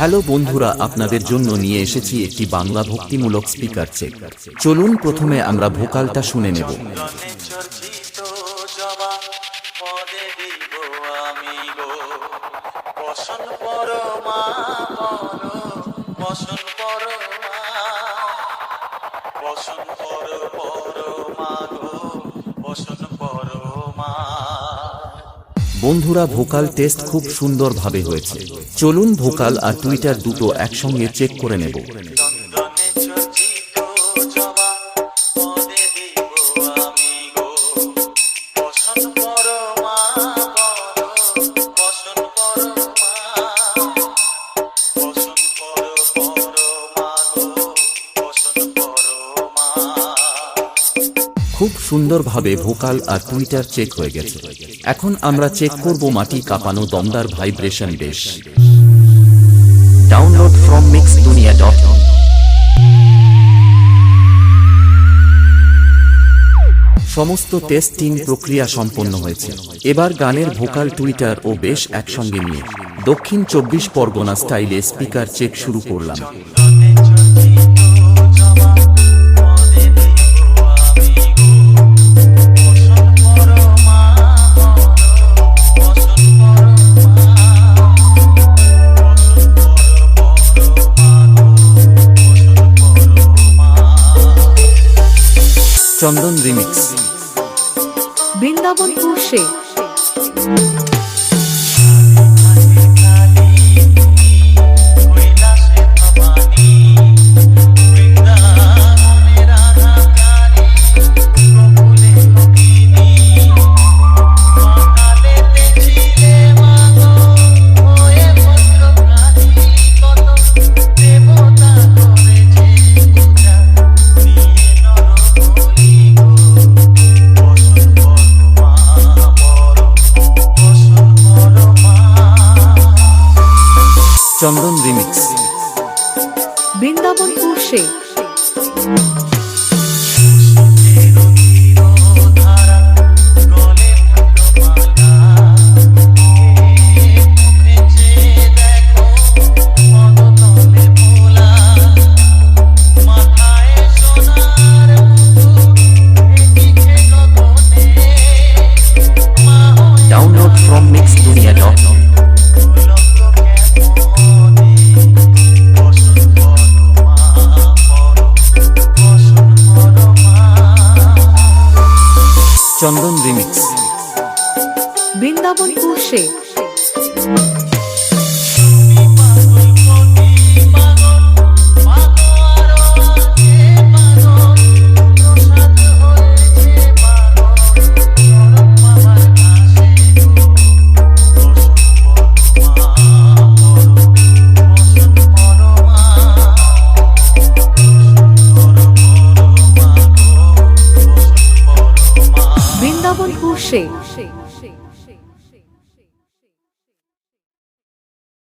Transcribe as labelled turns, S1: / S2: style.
S1: Hello বন্ধুরা, আপনাদের জন্য নিয়ে এসেছি একটি বাংলা ভক্তিমূলক স্পিকার চেক। চলুন প্রথমে আমরা ভোকালটা শুনে নেব। বন্ধুরা, ভোকাল টেস্ট খুব সুন্দরভাবে হয়েছে। চলুন ভোকাল আর টুইটার দুটো একসঙ্গে চেক করে নেব। খুব সুন্দরভাবে ভোকাল আর টুইটার চেক হয়ে গেছে। এখন আমরা চেক করব মাটি কাঁপানো দমদার vibration base. Download from mixdunia.com। সমস্ত টেস্টিং প্রক্রিয়া সম্পন্ন হয়েছে। এবার গানের ভোকাল, টুইটার ও বেস একসঙ্গে নিয়ে দক্ষিণ 24 পরগনা স্টাইলে স্পিকার চেক শুরু করলাম। চন্দন রিমিক্স।
S2: বৃন্দাবনপুর সে।
S1: চন্দন রিমিক্স।
S2: বৃন্দাবনপুর সে।
S1: Download from mixdunia.com। Chandan remix.
S2: Brindabanpur সে। বৃন্দাবনপুর সে।